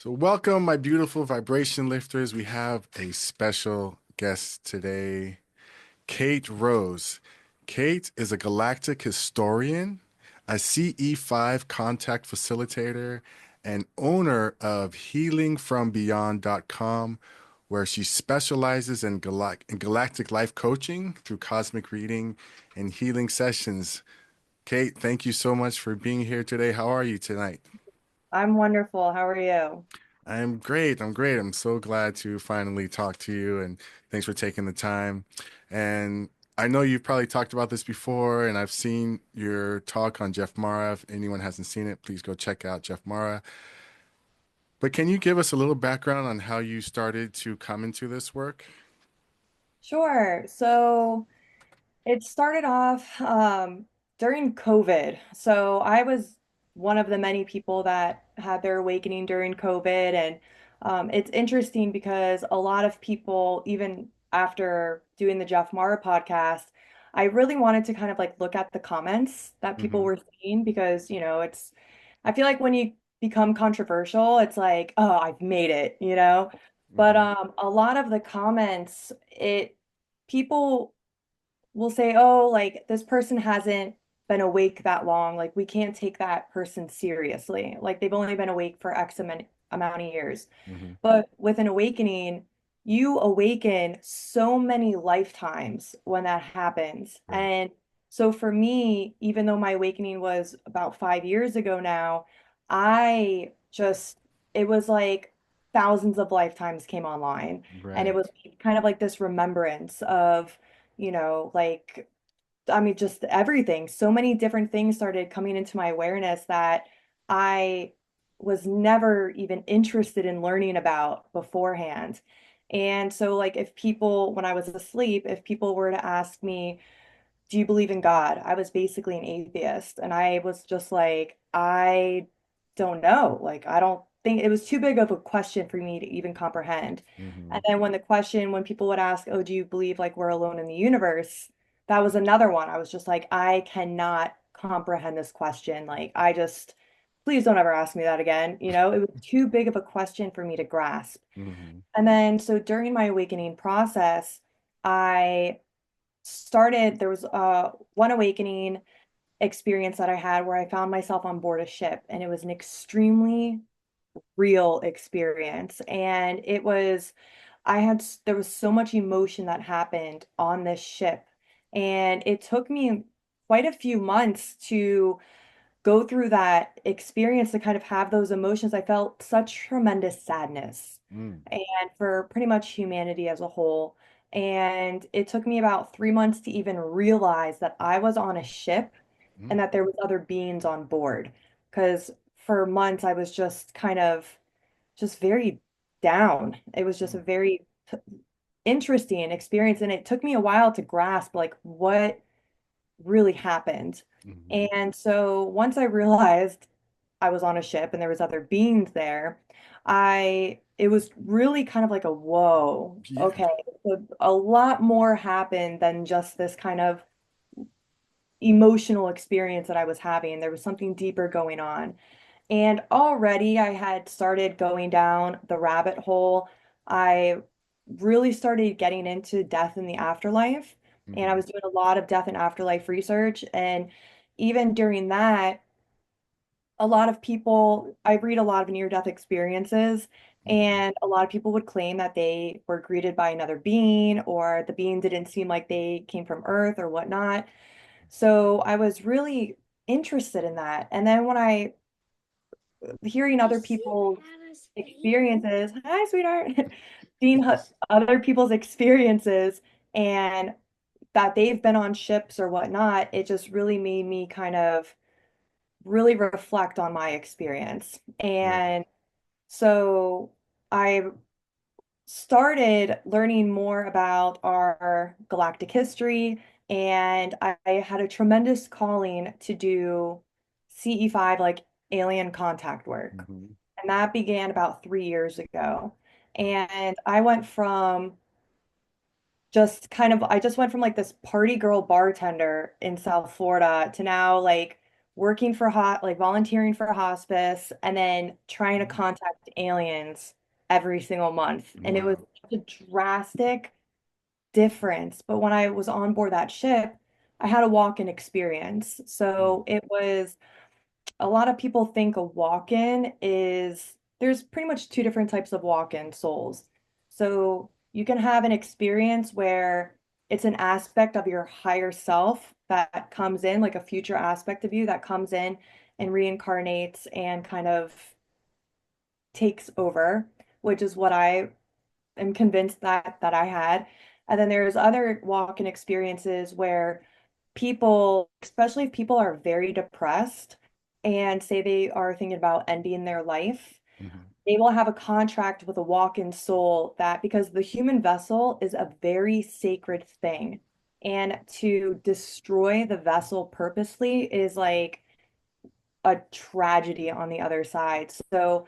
So, welcome, my beautiful vibration lifters. We have a special guest today, Kate Rose. Kate is a galactic historian, a CE5 contact facilitator, and owner of healingfrombeyond.com, where she specializes in galactic life coaching through cosmic reading and healing sessions. Kate, thank you so much for being here today. How are you tonight? I'm wonderful. How are you? I'm great. I'm great. I'm so glad to finally talk to you, and thanks for taking the time. And I know you've probably talked about this before, and I've seen your talk on Jeff Mara. If anyone hasn't seen it, please go check out Jeff Mara. But can you give us a little background on how you started to come into this work? Sure. So it started off during COVID. So I was one of the many people that had their awakening during COVID. And it's interesting because a lot of people, even after doing the Jeff Mara podcast, I really wanted to kind of like look at the comments that people Hmm. were seeing because, I feel like when you become controversial, it's like, oh, I've made it, you know? But Hmm. a lot of the comments, people will say, oh, like this person hasn't been awake that long. Like we can't take that person seriously. Like they've only been awake for amount of years. Hmm. But with an awakening, you awaken so many lifetimes when that happens. Right. And so for me, even though my awakening was about 5 years ago now, I just, it was like thousands of lifetimes came online. And it Right. was kind of like this remembrance of, like, I mean, just everything. So many different things started coming into my awareness that I was never even interested in learning about beforehand. And so, like, if people, when I was asleep, if people were to ask me, do you believe in God? I was basically an atheist. And I was just like, I don't know. Like, I don't think it was too big of a question for me to even comprehend. And Hmm. then when people would ask, oh, do you believe like we're alone in the universe? That was another one. I was just like, I cannot comprehend this question. Like, please don't ever ask me that again. It was too big of a question for me to grasp. Hmm. And then, so during my awakening process, I there was one awakening experience that I had where I found myself on board a ship, and it was an extremely real experience. And there was so much emotion that happened on this ship. And it took me quite a few months to go through that experience to kind of have those emotions. I felt such tremendous sadness Mm. and for pretty much humanity as a whole. And it took me about 3 months to even realize that I was on a ship and Mm. that there was other beings on board. Because for months I was just kind of just very down. It was just a Mm. very interesting experience, and it took me a while to grasp like what really happened. Hmm. And so once I realized I was on a ship and there was other beings there, it was really kind of like a whoa, Yeah. okay, so a lot more happened than just this kind of emotional experience that I was having. There was something deeper going on. And already I had started going down the rabbit hole. I really started getting into death in the afterlife. And I Hmm. was doing a lot of death and afterlife research. And even during that, a lot of people, I read a lot of near-death experiences, Hmm. and a lot of people would claim that they were greeted by another being, or the being didn't seem like they came from Earth or whatnot. So I was really interested in that. And then when I hearing other people's experiences, hi, sweetheart, seeing other people's experiences and that they've been on ships or whatnot, it just really made me kind of really reflect on my experience. Right. And so I started learning more about our galactic history, and I had a tremendous calling to do CE5, like alien contact work. Hmm. And that began about 3 years ago. And I just went from like this party girl bartender in South Florida to now like working for like volunteering for a hospice, and then trying to Mm. contact aliens every single month. And it was Wow. such a drastic difference. But when I was on board that ship, I had a walk-in experience. Mm. So it was a lot of people think a walk-in is there's pretty much two different types of walk-in souls. So you can have an experience where it's an aspect of your higher self that comes in, like a future aspect of you that comes in and reincarnates and kind of takes over, which is what I am convinced that I had. And then there's other walk-in experiences where people, especially if people are very depressed and say they are thinking about ending their life, Mhm. they will have a contract with a walk-in soul that because the human vessel is a very sacred thing. And to destroy the vessel purposely is like a tragedy on the other side. So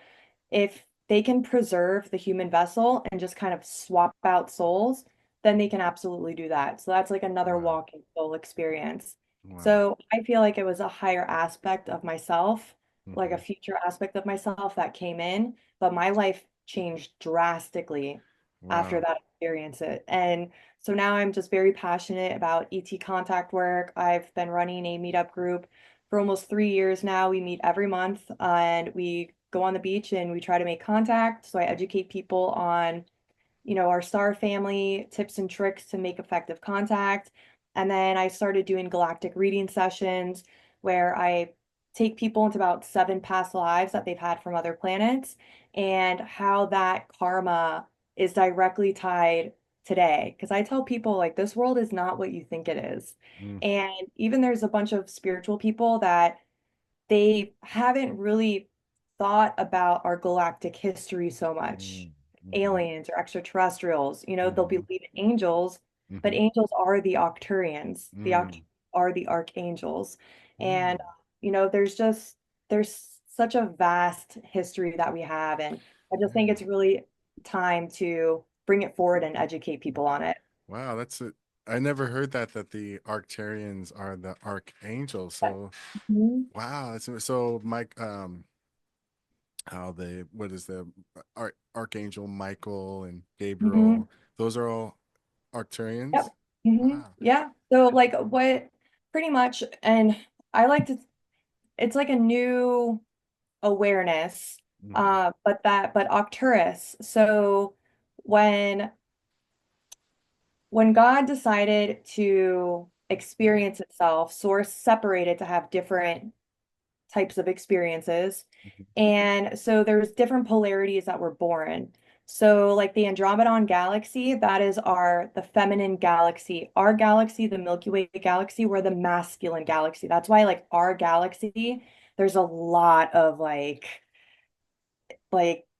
if they can preserve the human vessel and just kind of swap out souls, then they can absolutely do that. So that's like another Wow. walking soul experience. Wow. So I feel like it was a higher aspect of myself, like a Hmm. future aspect of myself that came in, but my life changed drastically after Wow. that experience. And so now I'm just very passionate about ET contact work. I've been running a meetup group for almost 3 years now. We meet every month and we go on the beach and we try to make contact. So I educate people on our star family tips and tricks to make effective contact. And then I started doing galactic reading sessions where I take people into about 7 past lives that they've had from other planets and how that karma is directly tied today. Because I tell people, like, this world is not what you think it is. Mm. And even there's a bunch of spiritual people that they haven't really thought about our galactic history so much. Mm. Hmm. Aliens or extraterrestrials, they'll Hmm. believe in angels, but Hmm. angels are the Octurians. The Oct Mm. are the archangels. And, Mm. there's such a vast history that we have. And I just think Yeah. it's really time to bring it forward and educate people on it. Wow, that's it. I never heard that the Arcturians are the archangels. So Mhm. wow, that's so Mike how they what is the Archangel Michael and Mhm. Gabriel, those are all Arcturians? Yep. Wow. Yeah. So like what pretty much, and I like to, it's like a new awareness, Hmm. but Arcturus. So when when God decided to experience itself, Source separated to have different types of experiences. And so there's different polarities that were born. So like the Andromedon galaxy, that is the feminine galaxy. Our galaxy, the Milky Way galaxy, we're the masculine galaxy. That's why like our galaxy, there's a lot of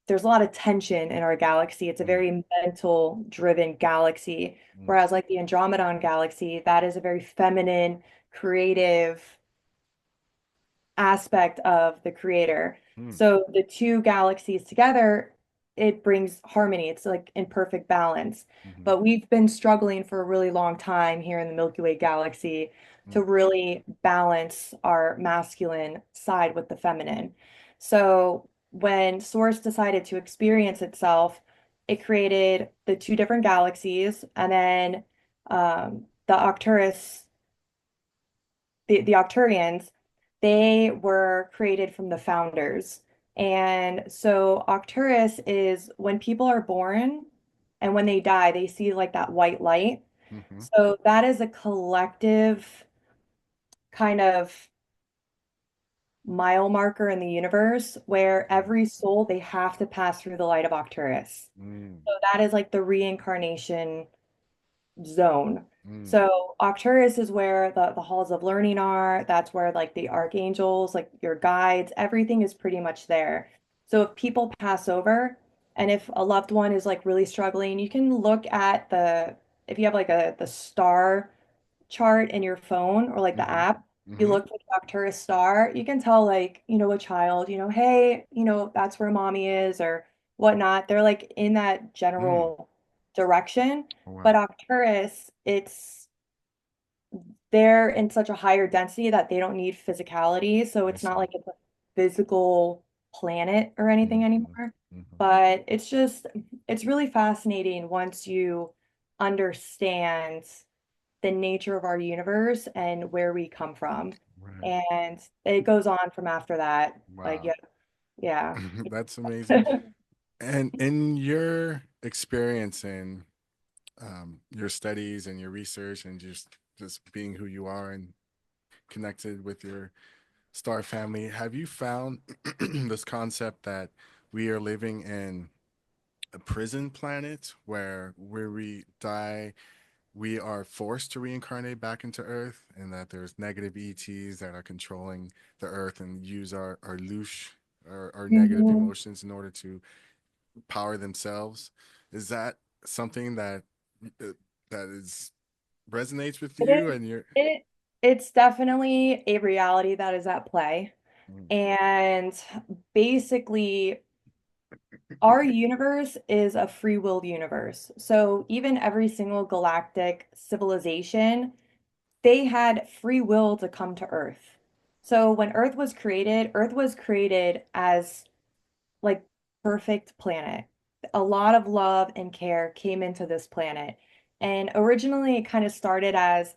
there's a lot of tension in our galaxy. It's a Mm. very mental driven galaxy. Mm. Whereas like the Andromedon galaxy, that is a very feminine, creative aspect of the creator. Mm. So the two galaxies together, it brings harmony. It's like in perfect balance. Hmm. But we've been struggling for a really long time here in the Milky Way galaxy to Mm. really balance our masculine side with the feminine. So when Source decided to experience itself, it created the two different galaxies, and then the Arcturus the Octurians, they were created from the founders. And so Octurus is when people are born and when they die, they see like that white light. Hmm. So that is a collective kind of mile marker in the universe where every soul they have to pass through the light of Octurus. Mm. So that is like the reincarnation zone. Mm. So Arcturus is where the halls of learning are. That's where like the archangels, like your guides, everything is pretty much there. So if people pass over and if a loved one is like really struggling, you can look at if you have like the star chart in your phone or like the Hmm. app, you Hmm. look for the Arcturus star, you can tell like, a child, hey, that's where mommy is or whatnot. They're like in that Mm. general direction. Oh, But wow. Arcturus, they're in such a higher density that they don't need physicality. So I it's not see. like it's a physical planet or anything Hmm. anymore. Hmm. But it's really fascinating once you understand the nature of our universe and where we come from. Right. And it goes on from after that. Like, Wow. yeah, yeah. That's amazing. And in your experience in your studies and your research and just being who you are and connected with your star family, have you found this concept that we are living in a prison planet where we die, we are forced to reincarnate back into Earth, and that there's negative ETs that are controlling the Earth and use our louche, our negative Mhm. emotions in order to power themselves? Is that something uh, that is resonates with It you is, and your it, it's definitely a reality that is at play. mm, And basically, our universe is a free-willed universe. So even every single galactic civilization, they had free will to come to Earth. So when Earth was created as like perfect planet. A lot of love and care came into this planet. And originally it kind of started as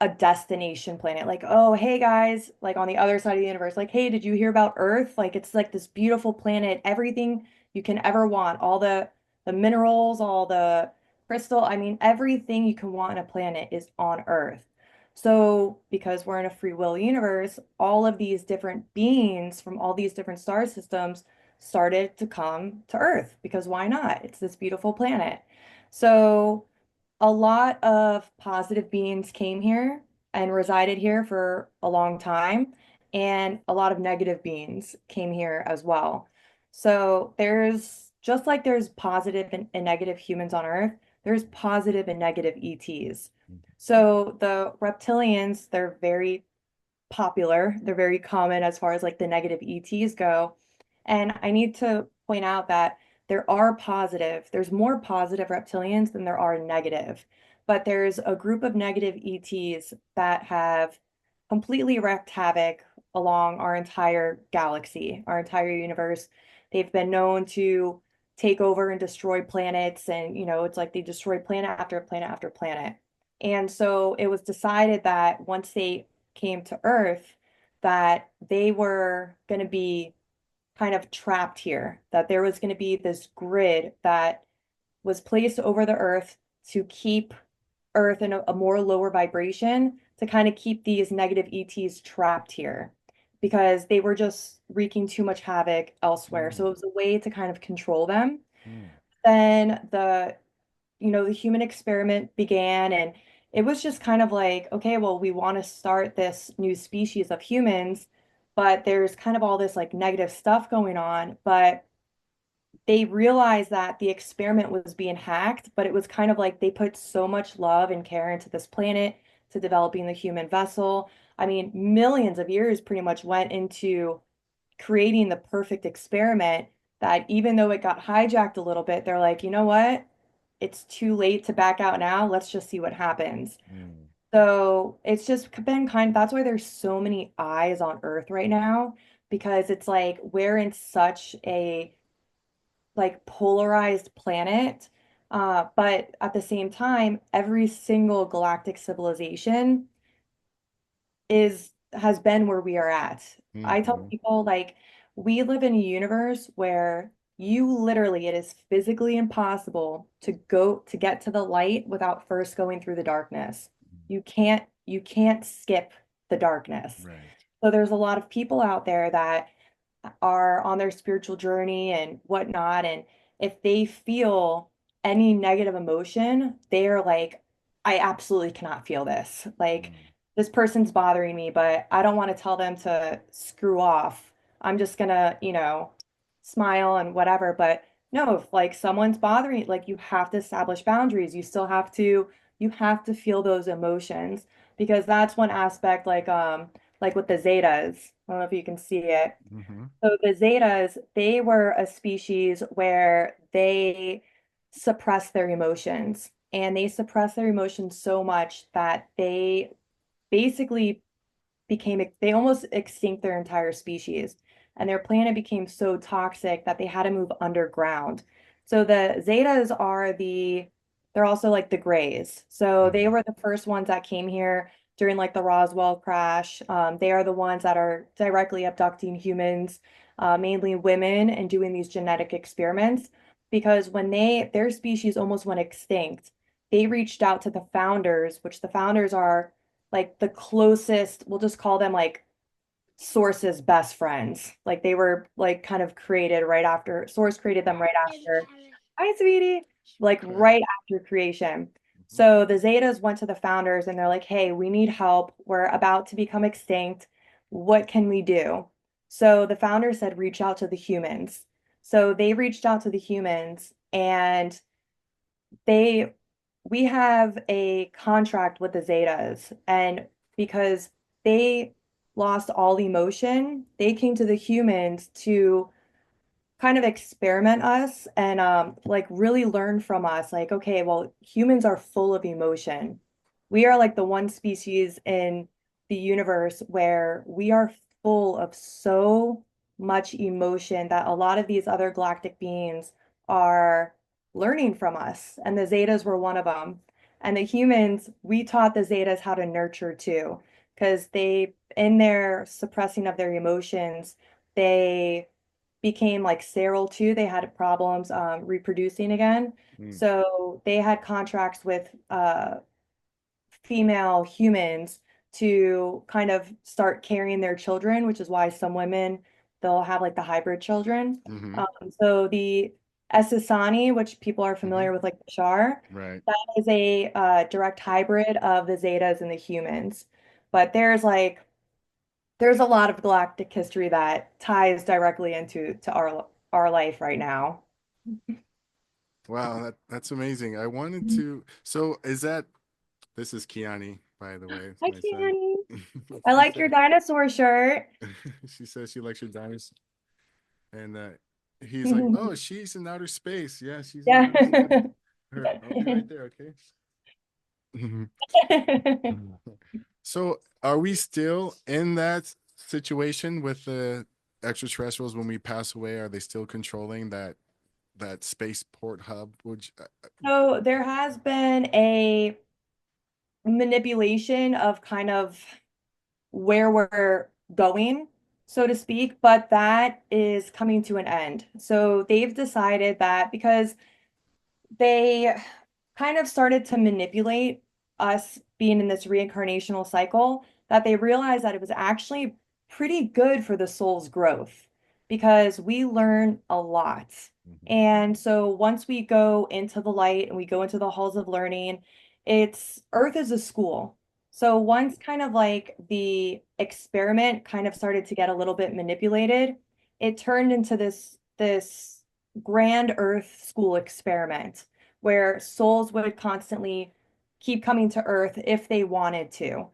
a destination planet. Like, oh, hey guys, like on the other side of the universe, like, hey, did you hear about Earth? Like it's like this beautiful planet, everything you can ever want, all the minerals, all the crystal, I mean, everything you can want on a planet is on Earth. So, because we're in a free will universe, all of these different beings from all these different star systems started to come to Earth because why not? It's this beautiful planet. So, a lot of positive beings came here and resided here for a long time, and a lot of negative beings came here as well. So there's just like there's positive and negative humans on Earth, there's positive and negative ETs. So the reptilians, they're very popular. They're very common as far as like the negative ETs go. And I need to point out that there's more positive reptilians than there are negative. But there's a group of negative ETs that have completely wreaked havoc along our entire galaxy, our entire universe. They've been known to take over and destroy planets, and it's like they destroy planet after planet after planet. And so it was decided that once they came to Earth, that they were going to be kind of trapped here, that there was going to be this grid that was placed over the Earth to keep Earth in a more lower vibration, to kind of keep these negative ETs trapped here because they were just wreaking too much havoc elsewhere. So mm, it was a way to kind of control them. mm, Then the human experiment began, and it was just kind of like, okay, well, we want to start this new species of humans, but there's kind of all this like negative stuff going on. But they realized that the experiment was being hacked, but it was kind of like they put so much love and care into this planet to developing the human vessel. I mean, millions of years pretty much went into creating the perfect experiment that even though it got hijacked a little bit, they're like, you know what? It's too late to back out now. Let's just see what happens. mm, So it's just been that's why there's so many eyes on Earth right now, because it's like we're in such a like polarized planet. But at the same time, every single galactic civilization has been where we are at. I tell mhm, people like we live in a universe where you literally it is physically impossible to get to the light without first going through the darkness. You can't skip the darkness. right. So there's a lot of people out there that are on their spiritual journey and whatnot. And if they feel any negative emotion, they're like, I absolutely cannot feel this. Like, Mm, this person's bothering me, but I don't want to tell them to screw off. I'm just gonna, smile and whatever. But no, if like someone's bothering, like you have to establish boundaries. You have to feel those emotions because that's one aspect, like with the Zetas. I don't know if you can see it. mhm, So the Zetas, they were a species where they suppress their emotions, and they suppress their emotions so much that they basically they almost extinct their entire species. And their planet became so toxic that they had to move underground. So the Zetas they're also like the Greys. So they Hmm. were the first ones that came here during like the Roswell crash. They are the ones that are directly abducting humans, mainly women, and doing these genetic experiments. Because when their species almost went extinct, they reached out to the founders, which the founders are like the closest, we'll just call them like Source's best friends. Like they were like kind of created right after Source created them right after. Hi, sweetie. Like Okay. right after creation. Hmm. So the Zetas went to the founders and they're like, hey, we need help. We're about to become extinct. What can we do? So the founders said, reach out to the humans. So they reached out to the humans and they we have a contract with the Zetas, and because they lost all emotion, they came to the humans to kind of experiment us and like really learn from us like okay, well, humans are full of emotion. We are like the one species in the universe where we are full of so much emotion that a lot of these other galactic beings are learning from us, and the Zetas were one of them. And the humans, we taught the Zetas how to nurture too, because they in their suppressing of their emotions, they became like sterile too. They had problems reproducing again. Mm. So they had contracts with female humans to kind of start carrying their children, which is why some women they'll have like the hybrid children. Hmm. So the Essassani, which people are Hmm. familiar with, like the Shar, Right. that is a direct hybrid of the Zetas and the humans. But there's a lot of galactic history that ties directly into to our life right now. Wow, that's amazing. I wanted to. So is that this is Kiani, by the way, it's Hi, my son. Kenny. I She like your said dinosaur shirt. she says she likes your dinosaur, and he's like, "Oh, she's in outer space. Yeah, she's in Yeah. outer space. Her, I'll be right there, okay?" So, are we still in that situation with the extraterrestrials when we pass away? Are they still controlling that spaceport hub? So there has been a manipulation of kind of where we're going, so to speak, but that is coming to an end. So they've decided that because they kind of started to manipulate us being in this reincarnational cycle, that they realized that it was actually pretty good for the soul's growth because we learn a lot. Mhm. And so once we go into the light and we go into the halls of learning, it's Earth is a school. So once kind of like the experiment kind of started to get a little bit manipulated, it turned into this grand Earth school experiment where souls would constantly keep coming to Earth if they wanted to.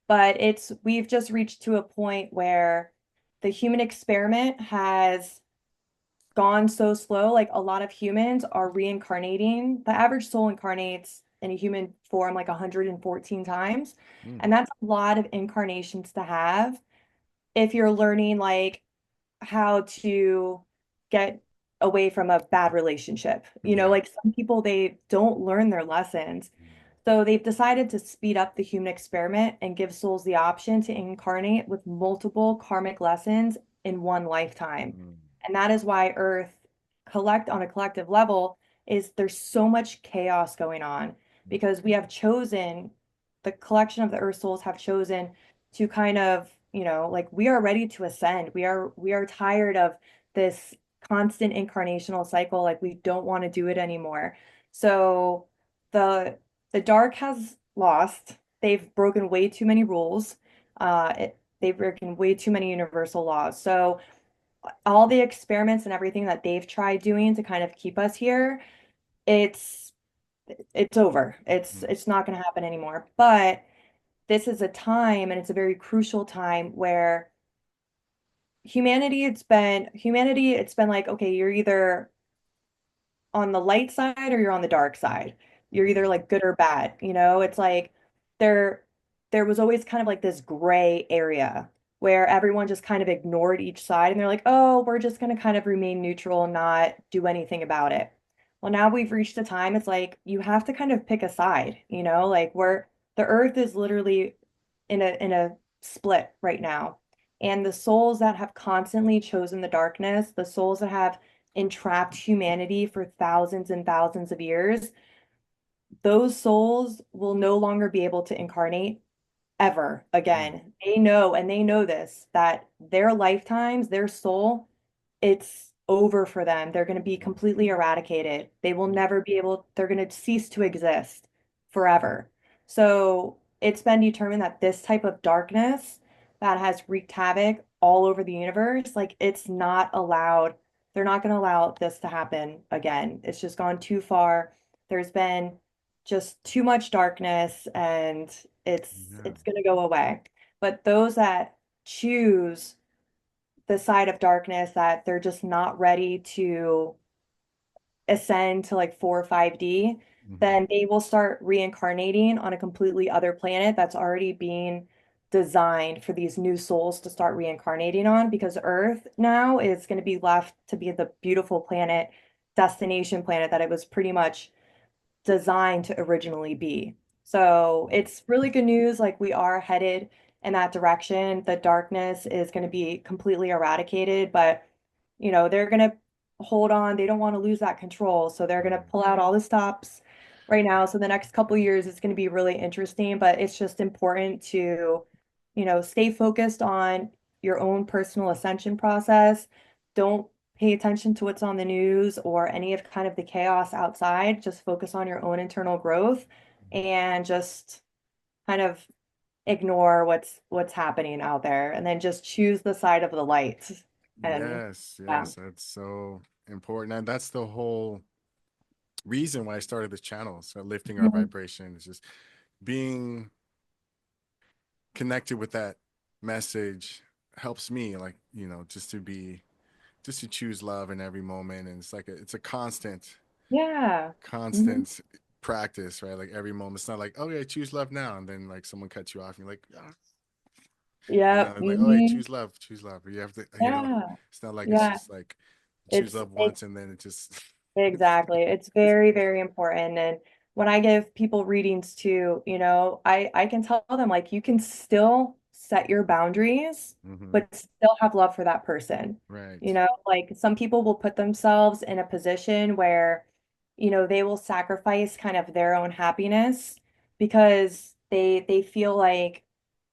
But we've just reached to a point where the human experiment has gone so slow. Like a lot of humans are reincarnating. The average soul incarnates in a human form like 114 times. Mm. And that's a lot of incarnations to have if you're learning like how to get away from a bad relationship. Yeah. Like some people, they don't learn their lessons. So they've decided to speed up the human experiment and give souls the option to incarnate with multiple karmic lessons in one lifetime. Mm. And that is why Earth on a collective level is there's so much chaos going on because we have chosen the collection of the Earth souls have chosen to kind of, like we are ready to ascend. We are tired of this constant incarnational cycle. Like we don't want to do it anymore. So the the dark has lost. They've broken way too many rules. They've broken way too many universal laws. So all the experiments and everything that they've tried doing to kind of keep us here, it's it's over. It's Mm. it's not going to happen anymore. But this is a time, and it's a very crucial time where humanity, it's been like, okay, you're either on the light side or you're on the dark side. You're either Mm. like good or bad. It's like they're there was always kind of like this gray area where everyone just kind of ignored each side and they're like, oh, we're just going to kind of remain neutral and not do anything about it. Well, now we've reached a time, it's like you have to kind of pick a side, like where the earth is literally in a split right now. And the souls that have constantly chosen the darkness, the souls that have entrapped humanity for thousands and thousands of years, those souls will no longer be able to incarnate ever Mm. again. They know, and they know this, that their lifetimes, their soul, it's over for them. They're going to be completely eradicated. They will never be able, they're going to cease to exist forever. So it's been determined that this type of darkness that has wreaked havoc all over the universe, like it's not allowed. They're not going to allow this to happen again. It's just gone too far. There's been just too much darkness and Yeah. it's going to go away. But those that choose the side of darkness that they're just not ready to ascend to like 4 or 5D, Hmm. then they will start reincarnating on a completely other planet that's already being designed for these new souls to start reincarnating on because Earth now is going to be left to be the beautiful planet, destination planet that it was pretty much designed to originally be. So it's really good news. Like we are headed in that direction. The darkness is going to be completely eradicated, but they're going to hold on. They don't want to lose that control. So they're going to Hmm. pull out all the stops right now. So the next couple years is going to be really interesting, but it's just important to, stay focused on your own personal ascension process. Don't pay attention to what's on the news or any of kind of the chaos outside. Just focus on your own internal growth and just kind of ignore what's happening out there and then just choose the side of the light. And Yes, yeah. yes, that's so important. And that's the whole reason why I started this channel. So lifting our Mhm. vibration is just being connected with that message helps me, like, just to choose love in every moment. And it's like it's a Yeah. Mhm. constant practice, right? Like every moment. It's not like, oh yeah, choose love now. And then like someone cuts you off and you're like, ah. Yep. Like, oh hey, Mhm. choose love. You have to, Yeah. it's not like it's Yeah. just like choose It's love it's once and then it just Exactly. It's very, very important. And when I give people readings too, I can tell them like you can still set your boundaries, hmm. but still have love for that person. Right. Like some people will put themselves in a position where, they will sacrifice kind of their own happiness because they feel like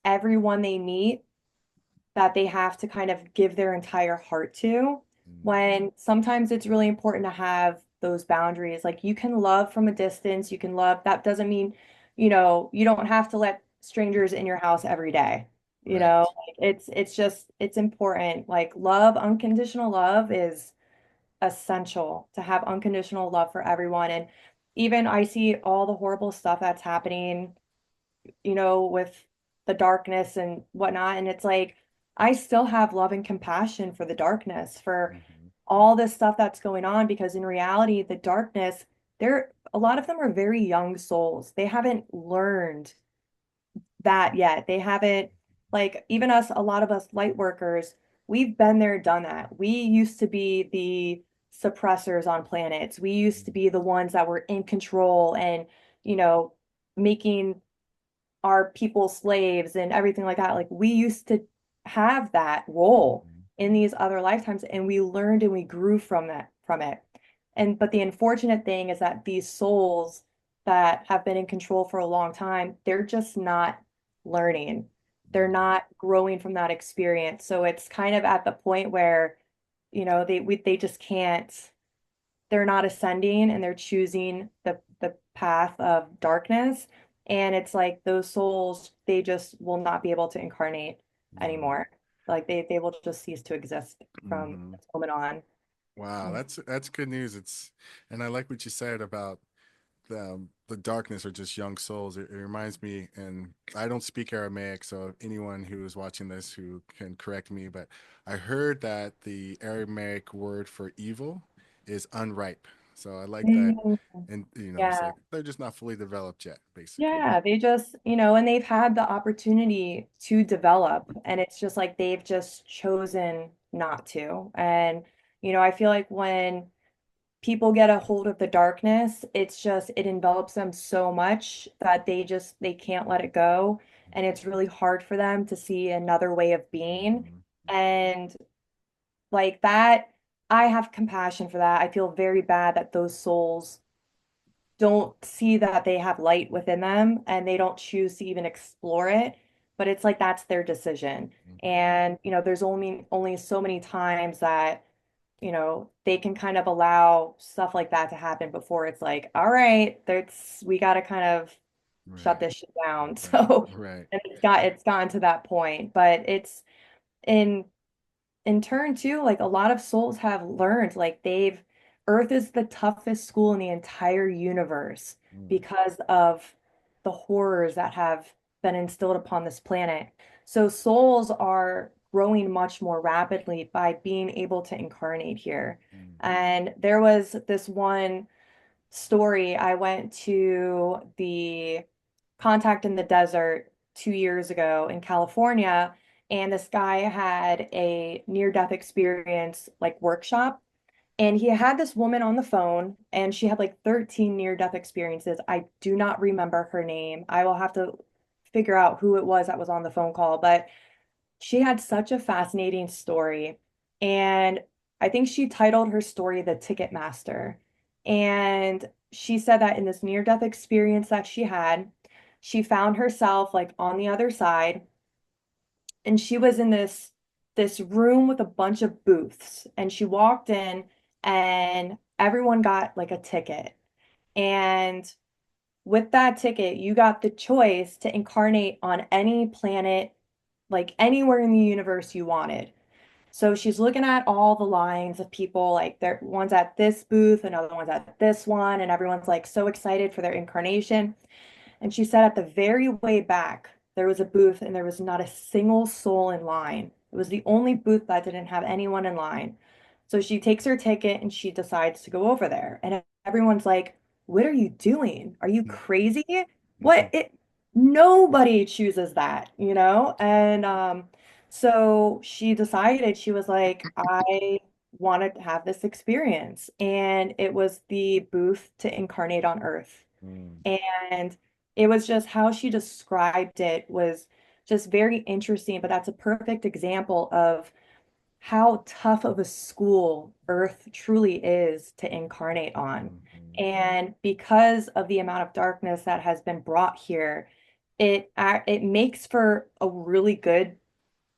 everyone they meet that they have to kind of give their entire heart to, Mm. when sometimes it's really important to have those boundaries. Like you can love from a distance, you can love, that doesn't mean, you don't have to let strangers in your house every day. Right. Like it's just it's important. Like love, unconditional love is essential to have unconditional love for everyone. And even I see all the horrible stuff that's happening with the darkness and whatnot. And it's like, I still have love and compassion for the darkness, for Hmm. all this stuff that's going on, because in reality, the darkness, a lot of them are very young souls. They haven't learned that yet. They haven't, like, even us, a lot of us light workers, we've been there, done that. We used to be the suppressors on planets. We used to be the ones that were in control and, you know, making our people slaves and everything like that. Like we used to have that role Hmm. in these other lifetimes and we learned and we grew from it. And but the unfortunate thing is that these souls that have been in control for a long time, they're just not learning. They're not growing from that experience. So it's kind of at the point where, they just can't, they're not ascending and they're choosing the path of darkness. And it's like those souls, they just will not be able to incarnate Wow. anymore. Like they will just cease to exist from Hmm. this moment on. Wow, Mm. that's good news. And I like what you said about the darkness or just young souls. It reminds me, and I don't speak Aramaic, so anyone who is watching this who can correct me, but I heard that the Aramaic word for evil is unripe. So I like that. Mm, And it's yeah. like they're just not fully developed yet, basically. Yeah, they just, and they've had the opportunity to develop, and it's just like they've just chosen not to. And, I feel like when people get a hold of the darkness, it envelops them so much that they can't let it go. And it's really hard for them to see another way of being. Mhm. And like that, I have compassion for that. I feel very bad that those souls don't see that they have light within them and they don't choose to even explore it. But it's like that's their decision. Mhm. And, there's only so many times that they can kind of allow stuff like that to happen before it's like, all right, we got to kind of shut Right. this shit down. Right. So, Right. and it's gotten to that point, but it's in turn too, like a lot of souls have learned, like Earth is the toughest school in the entire universe Mm. because of the horrors that have been instilled upon this planet. So souls are growing much more rapidly by being able to incarnate here. Mm. And there was this one story. I went to the Contact in the Desert 2 years ago in California, and this guy had a near-death experience like workshop. And he had this woman on the phone, and she had like 13 near-death experiences. I do not remember her name. I will have to figure out who it was that was on the phone call, but she had such a fascinating story. And I think she titled her story The Ticket Master. And she said that in this near-death experience that she had, she found herself like on the other side, and she was in this room with a bunch of booths. And she walked in, and everyone got like a ticket. And with that ticket, you got the choice to incarnate on any planet, like anywhere in the universe you wanted. So she's looking at all the lines of people, like there one's at this booth, another one's at this one, and everyone's like so excited for their incarnation. And she said at the very way back, there was a booth and there was not a single soul in line. It was the only booth that didn't have anyone in line. So she takes her ticket and she decides to go over there. And everyone's like, "What are you doing? Are you crazy? What Mhm. it Nobody chooses that, you know?" And so she decided, she was like, "I wanted to have this experience." And it was the booth to incarnate on Earth. Mm. And it was just how she described it was just very interesting. But that's a perfect example of how tough of a school Earth truly is to incarnate on. Mhm. And because of the amount of darkness that has been brought here, it makes for a really good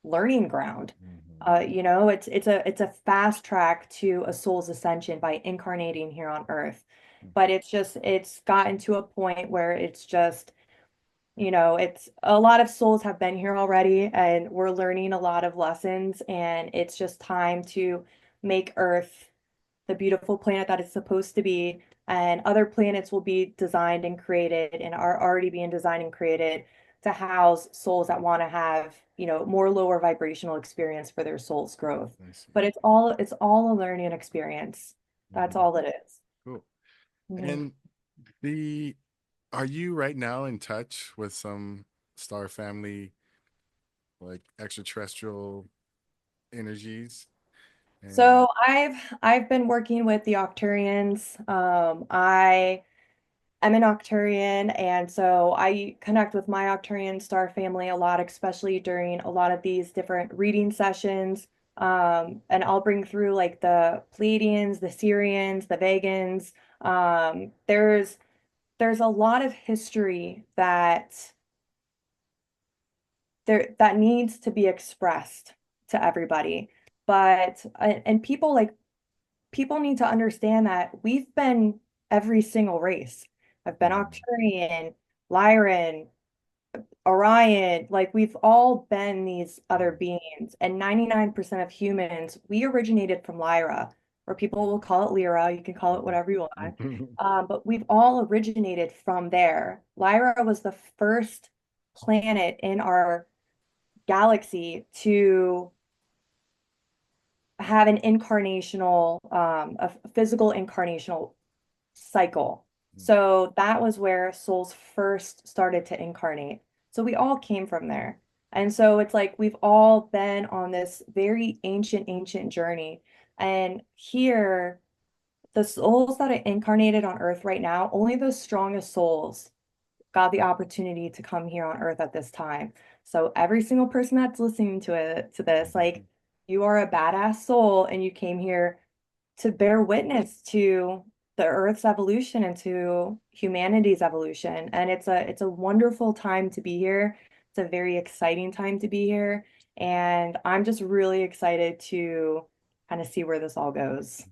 learning ground. Mhm. It's a fast track to a soul's ascension by incarnating here on Earth. But it's gotten to a point where it's just, it's a lot of souls have been here already, and we're learning a lot of lessons, and it's just time to make Earth the beautiful planet that it's supposed to be. And other planets will be designed and created and are already being designed and created to house souls that want to have, more lower vibrational experience for their soul's growth. I see. But it's all a learning experience. That's Mhm. all it is. Cool. Mhm. And the are you right now in touch with some star family, like extraterrestrial energies? And So I've been working with the Octurians. I'm an Octurian, and so I connect with my Octurian star family a lot, especially during a lot of these different reading sessions. And I'll bring through like the Pleiadians, the Syrians, the Vegans. There's a lot of history that needs to be expressed to everybody. But and people need to understand that we've been every single race. I've been Mhm. Octurian, Lyran, Orion, like we've all been these other Mhm. beings. And 99% of humans, we originated from Lyra, or people will call it Lyra. You can call it whatever you want. Mhm. But we've all originated from there. Lyra was the first planet in our galaxy to have an incarnational, a physical incarnational cycle. Mm. So that was where souls first started to incarnate. So we all came from there. And so it's like we've all been on this very ancient journey. And here, the souls that are incarnated on Earth right now, only the strongest souls got the opportunity to come here on Earth at this time. So every single person that's listening to this, like you are a badass soul and you came here to bear witness to the Earth's evolution and to humanity's evolution. And it's a wonderful time to be here. It's a very exciting time to be here. And I'm just really excited to kind of see where this all goes.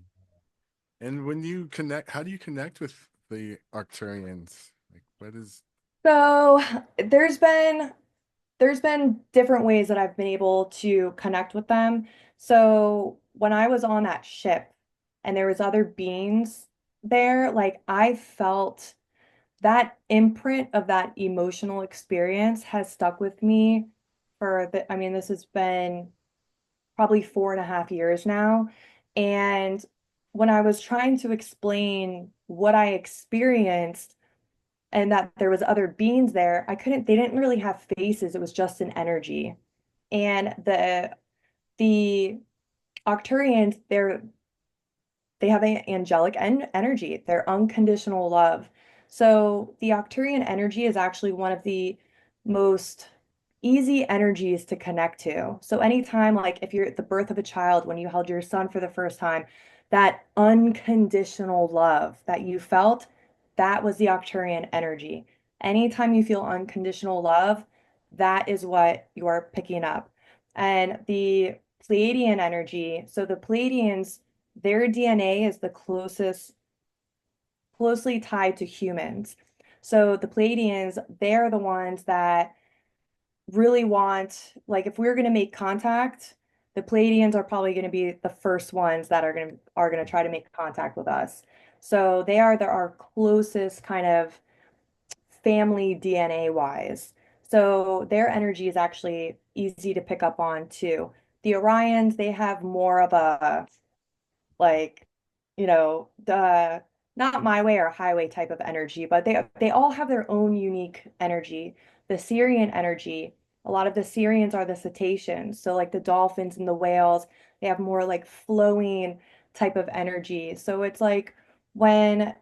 And when you connect, how do you connect with the Arcturians? Like, what is? So there's been there's been different ways that I've been able to connect with them. So when I was on that ship and there was other beings there, like I felt that imprint of that emotional experience has stuck with me I mean, this has been probably 4.5 years now. And when I was trying to explain what I experienced, and that there was other beings there, they didn't really have faces. It was just an energy. And the Octurians, they have an angelic energy. They're unconditional love. So the Octurian energy is actually one of the most easy energies to connect to. So anytime, like if you're at the birth of a child, when you held your son for the first time, that unconditional love that you felt, that was the Octurian energy. Anytime you feel unconditional love, that is what you are picking up. And the Pleiadian energy, so the Pleiadians, their DNA is the closely tied to humans. So the Pleiadians, they're the ones that really want, like if we're going to make contact, the Pleiadians are probably going to be the first ones that are going to try to make contact with us. So they're our closest kind of family DNA wise. So their energy is actually easy to pick up on too. The Orions, they have more of a like, the not my way or highway type of energy, but they all have their own unique energy. The Syrian energy, a lot of the Syrians are the cetaceans. So like the dolphins and the whales, they have more like flowing type of energy. So it's like when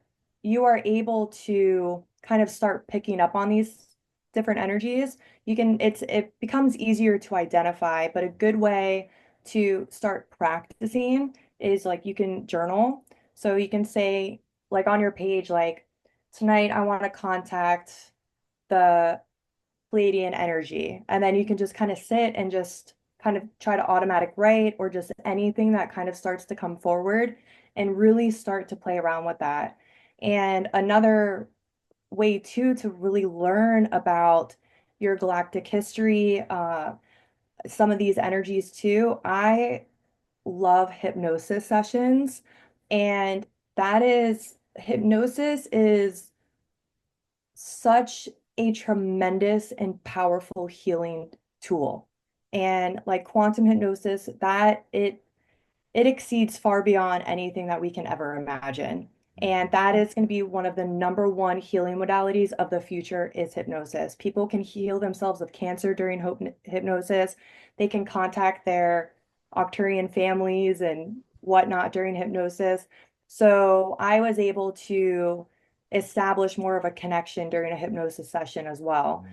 you are able to kind of start picking up on these different energies, it becomes easier to identify, but a good way to start practicing is like you can journal. So you can say, like on your page, like, tonight I want to contact the Pleiadian energy. And then you can just kind of sit and just kind of try to automatic write or just anything that kind of starts to come forward and really start to play around with that. And another way too to really learn about your galactic history, some of these energies too. I love hypnosis sessions. And hypnosis is such a tremendous and powerful healing tool. And like quantum hypnosis, it exceeds far beyond anything that we can ever imagine. And that is going to be one of the number one healing modalities of the future is hypnosis. People can heal themselves of cancer during hypnosis. They can contact their Arcturian families and whatnot during hypnosis. So I was able to establish more of a connection during a hypnosis session as well.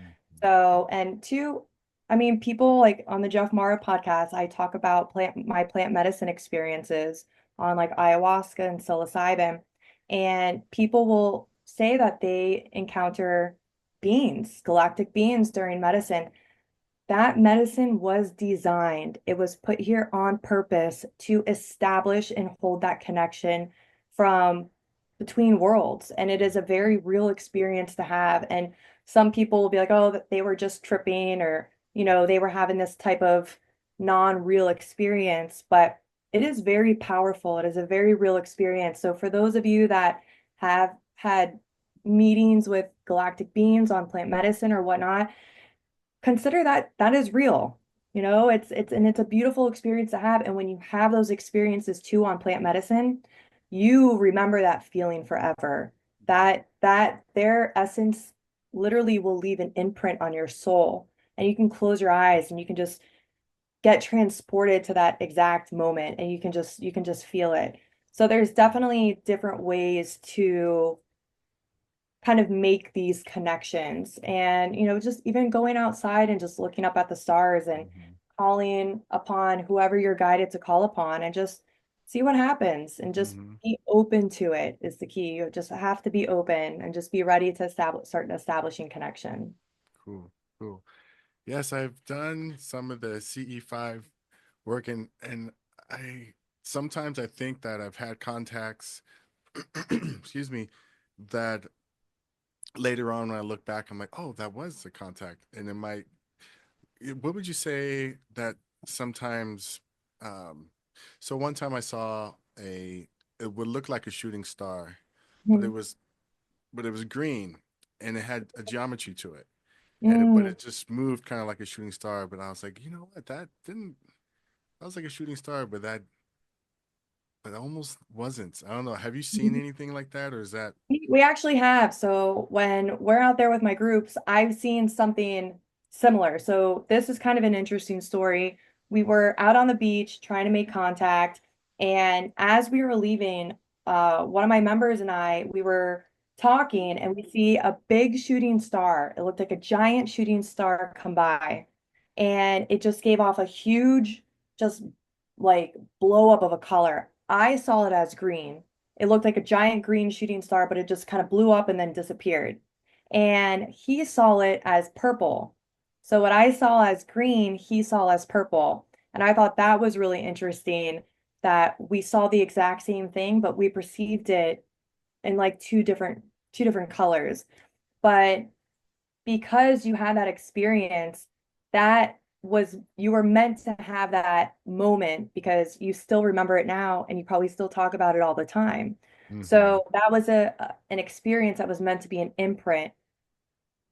So, and two, I mean, people like on the Jeff Mara podcast, I talk about my plant medicine experiences on like ayahuasca and psilocybin, and people will say that they encounter galactic beings during medicine. That medicine was designed, it was put here on purpose to establish and hold that connection from between worlds. And it is a very real experience to have. And some people will be like, oh, that they were just tripping or, they were having this type of non-real experience. But it is very powerful. It is a very real experience. So for those of you that have had meetings with galactic beings on plant medicine or whatnot, consider that that is real. It's a beautiful experience to have. And when you have those experiences too on plant medicine, you remember that feeling forever. That their essence literally will leave an imprint on your soul. And you can close your eyes and you can just get transported to that exact moment and you can just feel it. So there's definitely different ways to kind of make these connections. And, just even going outside and just looking up at the stars and Mhm. calling upon whoever you're guided to call upon and just see what happens and just Mhm. be open to it is the key. You just have to be open and just be ready to start establishing connection. Cool. Cool. Yes, I've done some of the CE5 work, and I sometimes I think that I've had contacts, excuse me, that later on when I look back, I'm like, oh, that was the contact. And it might, what would you say that sometimes, um, so one time I saw it would look like a shooting star, but it Mhm. was, but it was green and it had a geometry to it. But Mm. it just moved kind of like a shooting star. But I was like, you know what? That was like a shooting star, but almost wasn't. I don't know. Have you seen anything like that, or is that? We actually have. So when we're out there with my groups, I've seen something similar. So this is kind of an interesting story. We were out on the beach trying to make contact, and as we were leaving, one of my members and I, we were talking, and we see a big shooting star. It looked like a giant shooting star come by, and it just gave off a huge, just like blow up of a color. I saw it as green. It looked like a giant green shooting star, but it just kind of blew up and then disappeared. And he saw it as purple. So what I saw as green, he saw as purple. And I thought that was really interesting that we saw the exact same thing, but we perceived it in like two different colors. But because you had that experience, that was you were meant to have that moment because you still remember it now and you probably still talk about it all the time. Hmm. So that was an experience that was meant to be an imprint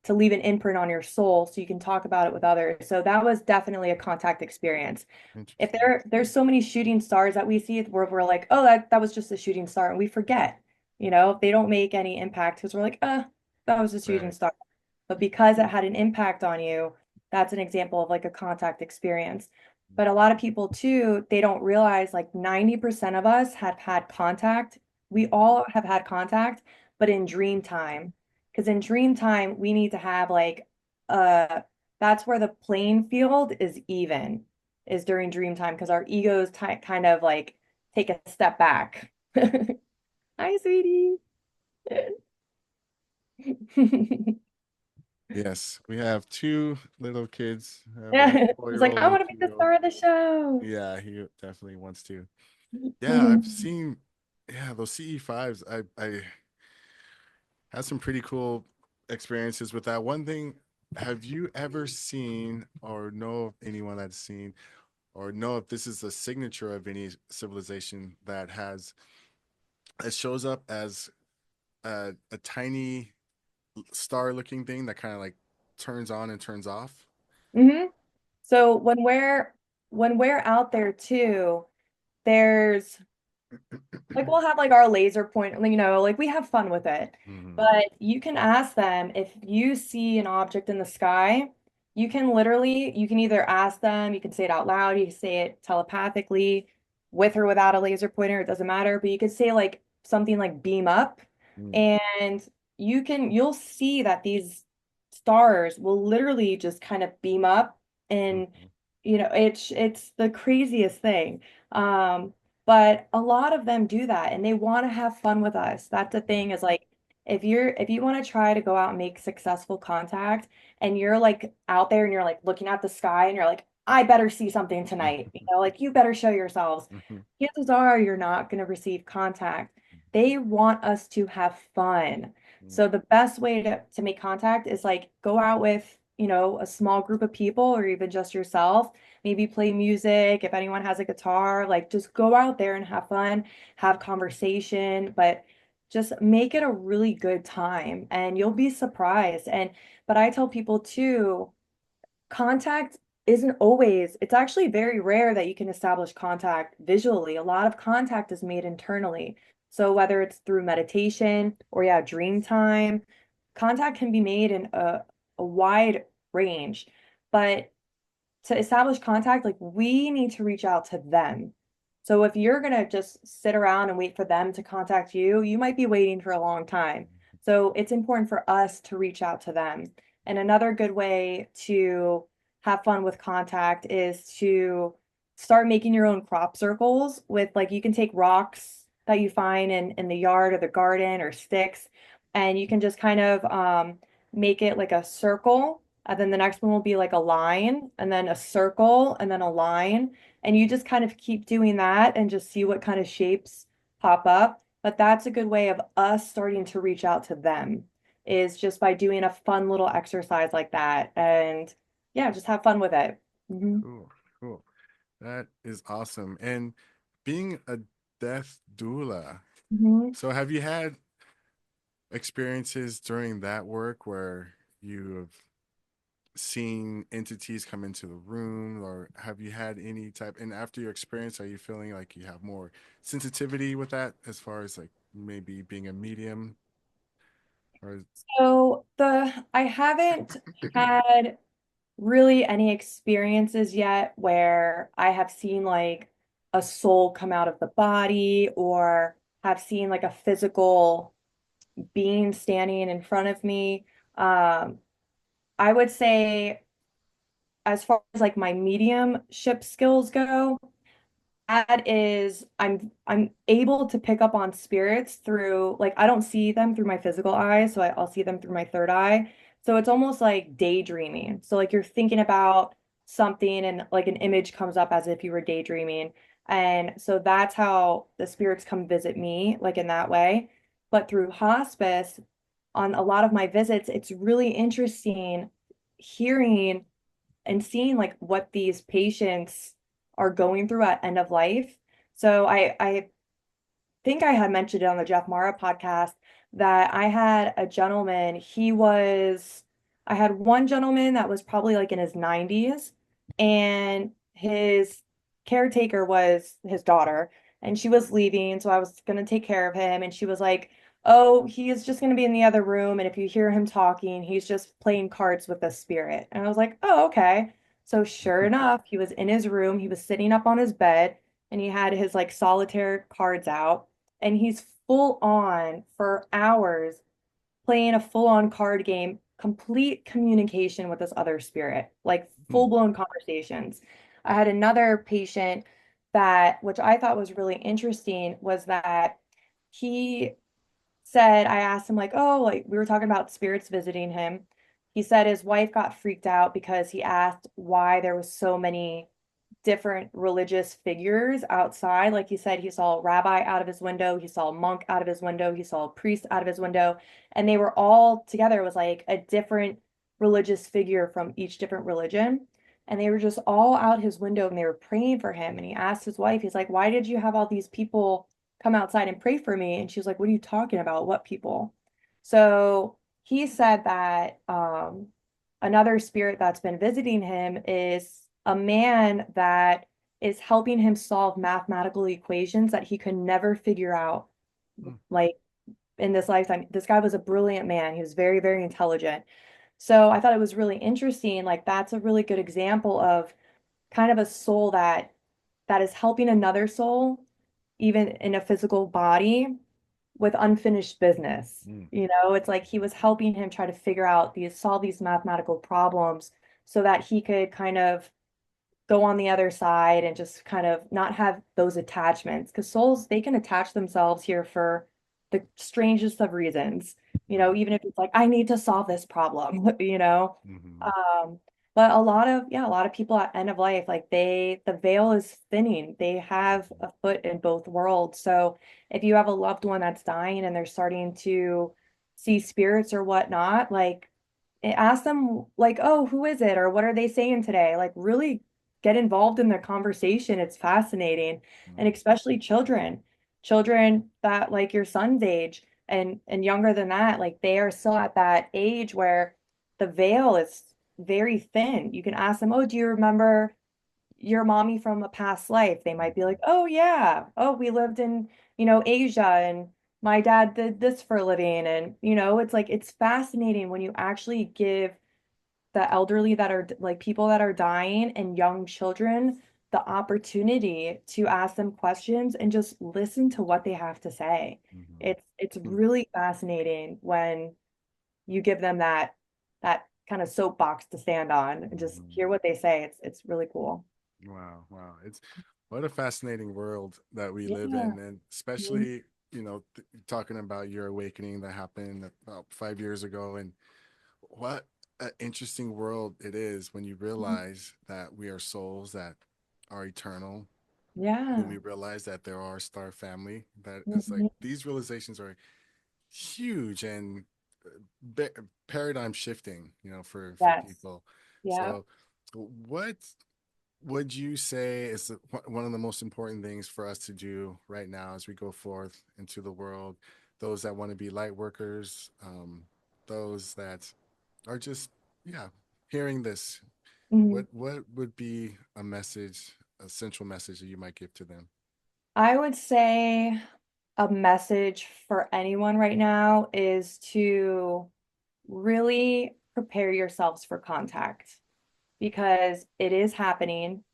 to leave an imprint on your soul so you can talk about it with others. So that was definitely a contact experience. If Interesting. there's so many shooting stars that we see where we're like, oh, that was just a shooting star, and we forget, they don't make any impact because we're like, that was a shooting Right. star. But because it had an impact on you, that's an example of like a contact experience. But a lot of people too, they don't realize like 90% of us have had contact. We all have had contact, but in dream time. Because in dream time, we need to have like uh that's where the playing field is even, is during dream time because our egos kind of like take a step back. Hi, sweetie. Yes, we have two little kids. I have a Yeah, he's like, four-year-old I and a want to be the 2-year-old. star of the show. Yeah, he definitely wants to. Yeah, I've seen, yeah, those CE5s. I had some pretty cool experiences with that. One thing, have you ever seen or know of anyone that's seen or know if this is a signature of any civilization that has it shows up as a tiny star looking thing that kind of like turns on and turns off? Hmm. So when we're out there too, there's like we'll have like our laser point, like we have fun with it. Hmm. But you can ask them if you see an object in the sky, you can either ask them, you can say it out loud, you can say it telepathically with or without a laser pointer, it doesn't matter, but you could say like something like beam up and you'll see that these stars will literally just kind of beam up and Hmm. it's the craziest thing. But a lot of them do that and they want to have fun with us. That's the thing is like if you want to try to go out and make successful contact and you're like out there and you're like looking at the sky and you're like, I better see something tonight, like you better show yourselves. Chances are you're not going to receive contact. They want us to have fun. So the best way to make contact is like go out with, a small group of people or even just yourself. Maybe play music. If anyone has a guitar, like just go out there and have fun, have conversation, but just make it a really good time and you'll be surprised. But I tell people too, contact isn't always, it's actually very rare that you can establish contact visually. A lot of contact is made internally. So whether it's through meditation or yeah, dream time, contact can be made in a wide range. But to establish contact, like we need to reach out to them. So if you're gonna just sit around and wait for them to contact you, you might be waiting for a long time. So it's important for us to reach out to them. And another good way to have fun with contact is to start making your own crop circles with like you can take rocks that you find in the yard or the garden or sticks, and you can just kind of make it like a circle, and then the next one will be like a line, and then a circle, and then a line. And you just kind of keep doing that and just see what kind of shapes pop up. But that's a good way of us starting to reach out to them, is just by doing a fun little exercise like that. And yeah, just have fun with it. Hmm. Cool, cool. That is awesome. And being a death doula, Hmm. so have you had experiences during that work where you have seen entities come into the room, or have you had any type, and after your experience, are you feeling like you have more sensitivity with that as far as like maybe being a medium or So I haven't had really any experiences yet where I have seen like a soul come out of the body or have seen like a physical being standing in front of me. Um, I would say as far as like my mediumship skills go, that is I'm able to pick up on spirits through like I don't see them through my physical eyes, so I'll see them through my third eye. So it's almost like daydreaming. So like you're thinking about something and like an image comes up as if you were daydreaming. And so that's how the spirits come visit me, like in that way. But through hospice, on a lot of my visits, it's really interesting hearing and seeing like what these patients are going through at end of life. So I think I had mentioned it on the Jeff Mara podcast that I had a gentleman, I had one gentleman that was probably like in his 90s, and his caretaker was his daughter, and she was leaving. So I was going to take care of him. And she was like, "Oh, he is just going to be in the other room. And if you hear him talking, he's just playing cards with the spirit." And I was like, "Oh, okay." So sure enough, he was in his room. He was sitting up on his bed and he had his like solitaire cards out, and he's full on for hours playing a full on card game, complete communication with this other spirit, like full hmm, blown conversations. I had another patient that, which I thought was really interesting, was that he said, I asked him, like, oh, like we were talking about spirits visiting him. He said his wife got freaked out because he asked why there was so many different religious figures outside. Like he said, he saw a rabbi out of his window, he saw a monk out of his window, he saw a priest out of his window, and they were all together. It was like a different religious figure from each different religion. And they were just all out his window and they were praying for him. And he asked his wife, he's like, why did you have all these people come outside and pray for me? And she was like, what are you talking about? What people? So he said that another spirit that's been visiting him is a man that is helping him solve mathematical equations that he could never figure out, hmm, like in this lifetime. This guy was a brilliant man. He was very, very intelligent. So I thought it was really interesting. Like that's a really good example of kind of a soul that is helping another soul, even in a physical body, with unfinished business. hmm, You know, it's like he was helping him try to figure out solve these mathematical problems so that he could kind of go on the other side and just kind of not have those attachments. Because souls, they can attach themselves here for the strangest of reasons, right. even if it's like, I need to solve this problem, you know. Hmm, Um, but a lot of people at end of life, like the veil is thinning. They have hmm, a foot in both worlds. So if you have a loved one that's dying and they're starting to see spirits or whatnot, like ask them like, oh, who is it? Or what are they saying today? Like really get involved in their conversation. It's fascinating. And hmm, especially children that like your son's age and younger than that, like they are still at that age where the veil is very thin. You can ask them, oh, do you remember your mommy from a past life. They might be Mhm. like, oh yeah, oh, we lived in, Asia and my dad did this for a living. And, it's like it's fascinating when you actually give the elderly that are like people that are dying and young children the opportunity to ask them questions and just listen to what they have to say. Mhm. It's really fascinating when you give them that kind of soapbox to stand on and just Mhm. hear what they say. It's really cool. Wow, wow. It's what a fascinating world that we live Yeah. in, and Mhm. especially, talking about your awakening that happened about 5 years ago, and what an interesting world it is when you realize that we are souls that are eternal, when Yeah. we realize that there are star family, that it's like Mhm. these realizations are huge and ba- paradigm shifting, for Yes. people. Yeah. So, what would you say is one of the most important things for us to do right now as we go forth into the world? Those that want to be light workers, those that are just, yeah, hearing this. Mhm. What would be a message, a central message that you might give to them? I would say a message for anyone right now is to really prepare yourselves for contact because it is happening.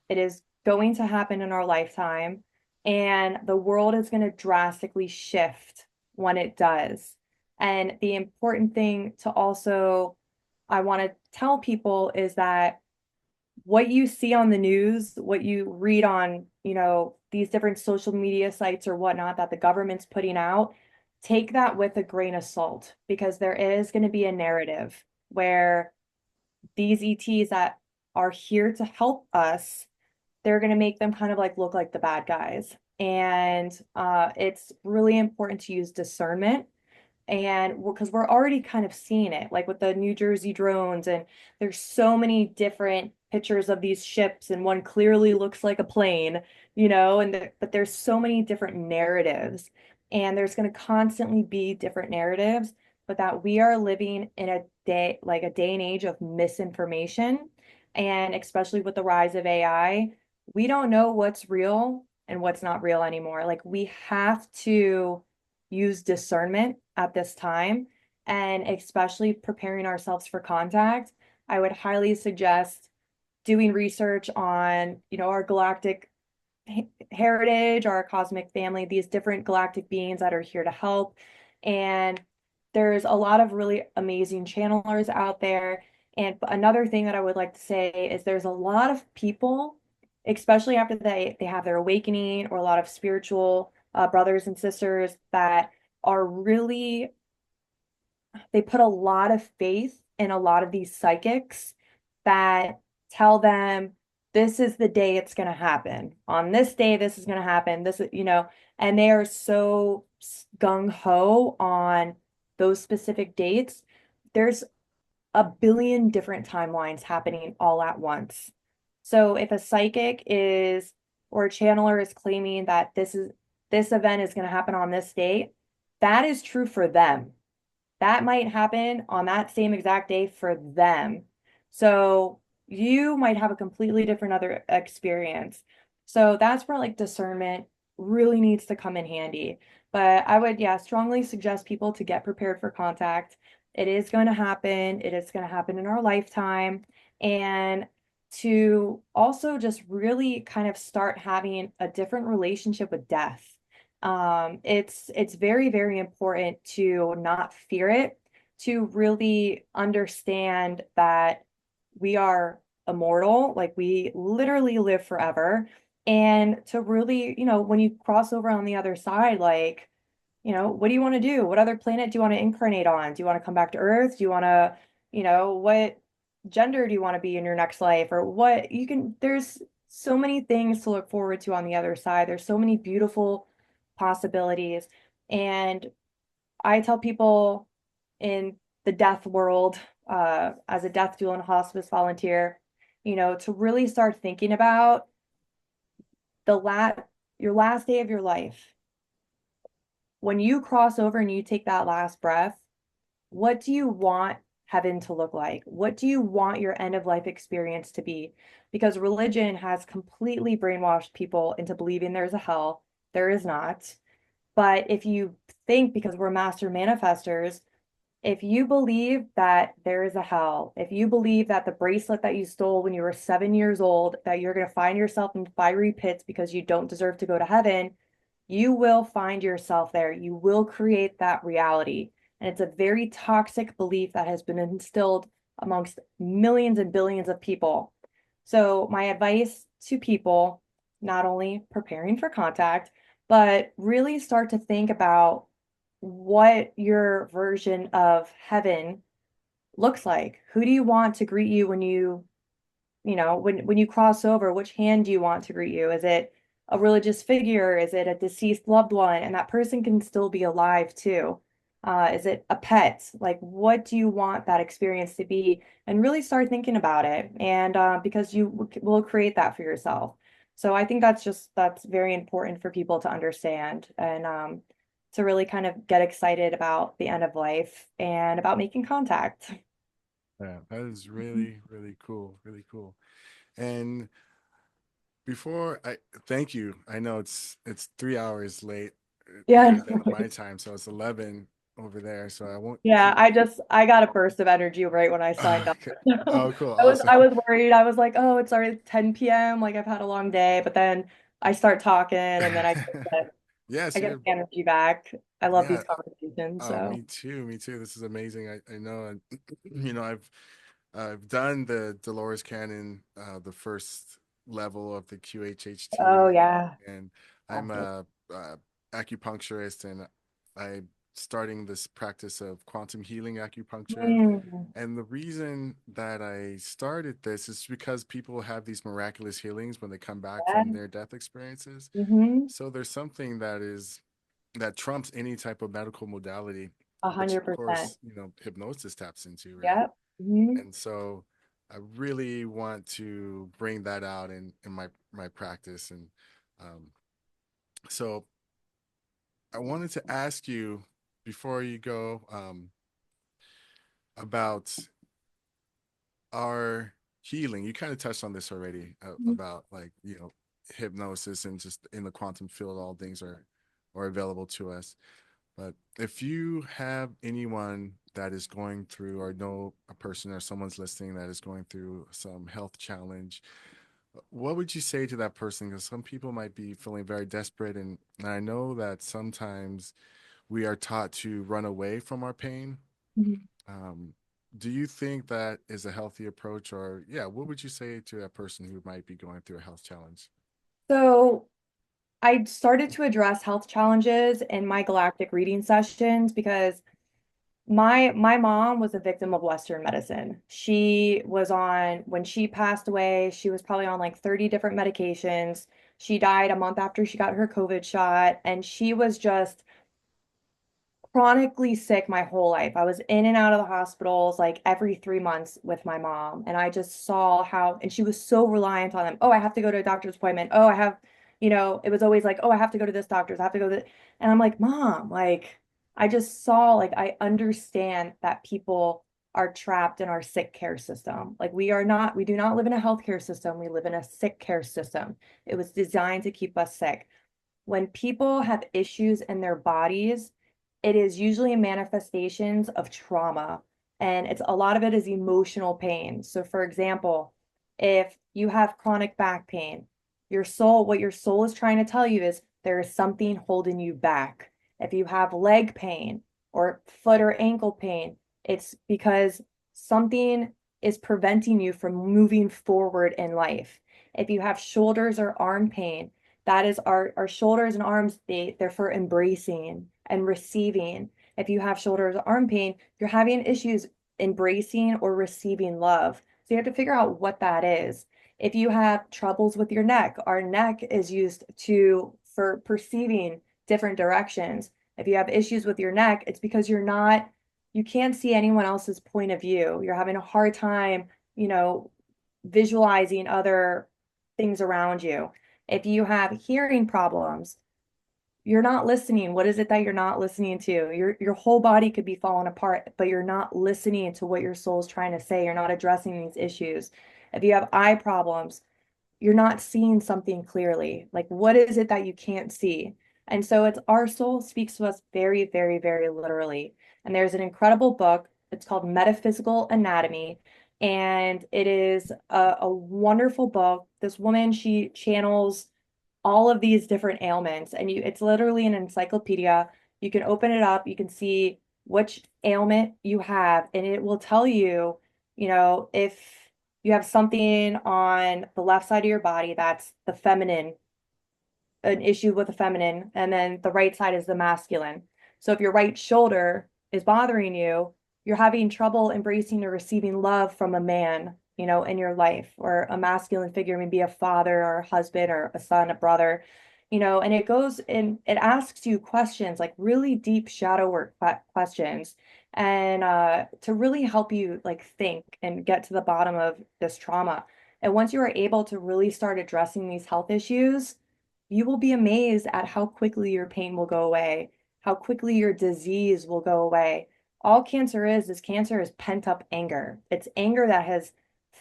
It is going to happen in our lifetime, and the world is going to drastically shift when it does. And the important thing to also, I want to tell people is that what you see on the news, what you read on, these different social media sites or whatnot that the government's putting out, take that with a grain of salt because there is going to be a narrative where these ETs that are here to help us, they're going to make them kind of like look like the bad guys. And it's really important to use discernment and because we're already kind of seeing it, like with the New Jersey drones, and there's so many different pictures of these ships, and one clearly looks like a plane, but there's so many different narratives, and there's going to constantly be different narratives, but that we are living in a day and age of misinformation, and especially with the rise of AI, we don't know what's real and what's not real anymore. Like we have to use discernment at this time and especially preparing ourselves for contact. I would highly suggest doing research on, our galactic heritage, our cosmic family, these different galactic beings that are here to help. And there's a lot of really amazing channelers out there. And another thing that I would like to say is there's a lot of people, especially after they have their awakening, or a lot of spiritual brothers and sisters that are really they put a lot of faith in a lot of these psychics that tell them this is the day it's going to happen. On this day, this is going to happen. This is, and they are so gung ho on those specific dates. There's a billion different timelines happening all at once. So if a psychic is or a channeler is claiming that this event is going to happen on this date, that is true for them. That might happen on that same exact day for them. So you might have a completely different other experience. So that's where like discernment really needs to come in handy. But I would, yeah, strongly suggest people to get prepared for contact. It is going to happen. It is going to happen in our lifetime. And to also just really kind of start having a different relationship with death. It's very, very important to not fear it, to really understand that we are immortal, like we literally live forever, and to really, when you cross over on the other side, like, what do you want to do? What other planet do you want to incarnate on? Do you want to come back to Earth? Do you want to, what gender do you want to be in your next life? Or what you can, there's so many things to look forward to on the other side. There's so many beautiful possibilities. And I tell people in the death world, as a death dual and hospice volunteer, to really start thinking about the your last day of your life. When you cross over and you take that last breath, what do you want heaven to look like? What do you want your end of life experience to be? Because religion has completely brainwashed people into believing there's a hell. There is not. But if you think, because we're master manifestors, if you believe that there is a hell, if you believe that the bracelet that you stole when you were 7 years old, that you're going to find yourself in fiery pits because you don't deserve to go to heaven, you will find yourself there. You will create that reality. And it's a very toxic belief that has been instilled amongst millions and billions of people. So, my advice to people, not only preparing for contact, but really start to think about what your version of heaven looks like. Who do you want to greet you when when you cross over, which hand do you want to greet you? Is it a religious figure? Is it a deceased loved one? And that person can still be alive too. Is it a pet? Like, what do you want that experience to be? And really start thinking about it. And because you will create that for yourself. So I think that's very important for people to understand and to really kind of get excited about the end of life and about making contact. Yeah, that is really, really cool. Really cool. And before I thank you. I know it's 3 hours late Yeah. here than my time, so it's 11 over there. So I won't Yeah, keep. I got a burst of energy right when I signed up. Okay. So Oh, cool. I was Awesome. I was worried. I was like, oh, it's already 10 p.m. Like I've had a long day, but then I start talking and then Yes, I get you're. the energy back. I love Yeah. these conversations. Oh, So me too. Me too. This is amazing. I know, and I've done the Dolores Cannon, the first level of the oh QHHT, yeah. and I'm Awesome. a acupuncturist, and I'm starting this practice of quantum healing acupuncture. Mm, And the reason that I started this is because people have these miraculous healings when they come back yeah. from their death experiences. Mm-hmm. So there's something that trumps any type of medical modality, A which hundred of percent. course, hypnosis taps into, right? Yep. Mm-hmm. And so I really want to bring that out in my practice. And um, so I wanted to ask you before you go about our healing. You kind of touched on this already about like, hypnosis and just in the quantum field, all things are available to us. But if you have anyone that is going through, or know a person or someone's listening that is going through some health challenge, what would you say to that person? Because some people might be feeling very desperate, and I know that sometimes we are taught to run away from our pain. Mm-hmm. Um, do you think that is a healthy approach, or yeah, what would you say to a person who might be going through a health challenge? So I started to address health challenges in my galactic reading sessions because my mom was a victim of Western medicine. She was on, when she passed away, she was probably on like 30 different medications. She died a month after she got her COVID shot, and she was just chronically sick my whole life. I was in and out of the hospitals like every 3 months with my mom. And I just saw how, and she was so reliant on them. Oh, I have to go to a doctor's appointment. Oh, I have, it was always like, oh, I have to go to this doctor's. I have to go to, and I'm like, Mom, like, I just saw, like, I understand that people are trapped in our sick care system. Like, we do not live in a healthcare system. We live in a sick care system. It was designed to keep us sick. When people have issues in their bodies, it is usually manifestations of trauma. And it's a lot of it is emotional pain. So, for example, if you have chronic back pain, what your soul is trying to tell you is there is something holding you back. If you have leg pain or foot or ankle pain, it's because something is preventing you from moving forward in life. If you have shoulders or arm pain, that is our shoulders and arms, they're for embracing and receiving. If you have shoulders or arm pain, you're having issues embracing or receiving love. So you have to figure out what that is. If you have troubles with your neck, our neck is used to for perceiving different directions. If you have issues with your neck, it's because you can't see anyone else's point of view. You're having a hard time, you know, visualizing other things around you. If you have hearing problems, you're not listening. What is it that you're not listening to? Your whole body could be falling apart, but you're not listening to what your soul's trying to say. You're not addressing these issues. If you have eye problems, you're not seeing something clearly. Like, what is it that you can't see? And so it's our soul speaks to us very, very, very literally. And there's an incredible book. It's called Metaphysical Anatomy. And it is a wonderful book. This woman, she channels all of these different ailments, and it's literally an encyclopedia. You can open it up, you can see which ailment you have, and it will tell you, if you have something on the left side of your body, that's the feminine, an issue with the feminine, and then the right side is the masculine. So if your right shoulder is bothering you, you're having trouble embracing or receiving love from a man, in your life, or a masculine figure, maybe a father or a husband or a son, a brother, and it goes and it asks you questions, like really deep shadow work questions, and to really help you like think and get to the bottom of this trauma. And once you are able to really start addressing these health issues, you will be amazed at how quickly your pain will go away, how quickly your disease will go away. All cancer is cancer is pent up anger. It's anger that has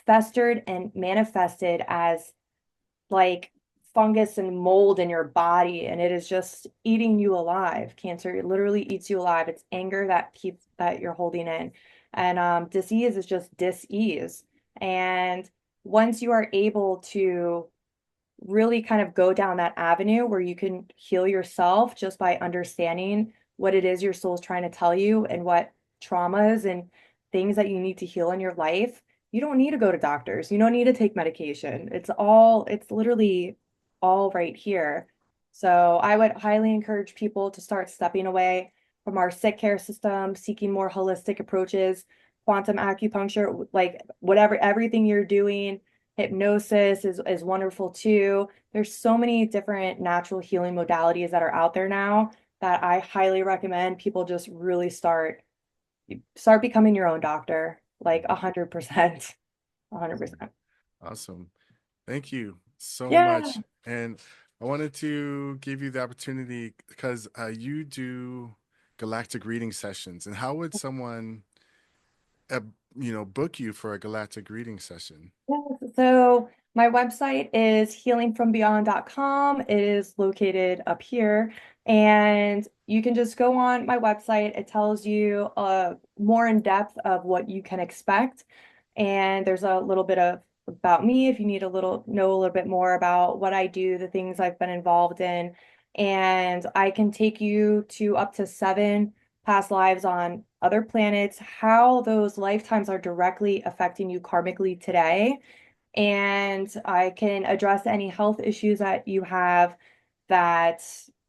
festered and manifested as like fungus and mold in your body, and it is just eating you alive. Cancer literally eats you alive. It's anger that you're holding in. And disease is just dis-ease. And once you are able to really kind of go down that avenue where you can heal yourself just by understanding what it is your soul's trying to tell you and what traumas and things that you need to heal in your life. You don't need to go to doctors. You don't need to take medication. It's literally all right here. So I would highly encourage people to start stepping away from our sick care system, seeking more holistic approaches, quantum acupuncture, like whatever, everything you're doing. Hypnosis is wonderful too. There's so many different natural healing modalities that are out there now that I highly recommend people just really start becoming your own doctor, like 100%, Awesome. 100%. Awesome. Thank you so much. Yeah. And I wanted to give you the opportunity because you do galactic reading sessions. And how would someone, uh, book you for a galactic reading session? Yes. So my website is healingfrombeyond.com. It is located up here. And you can just go on my website. It tells you more in depth of what you can expect. And there's a little bit of about me if you need know a little bit more about what I do, the things I've been involved in. And I can take you to up to 7 past lives on other planets, how those lifetimes are directly affecting you karmically today. And I can address any health issues that you have that,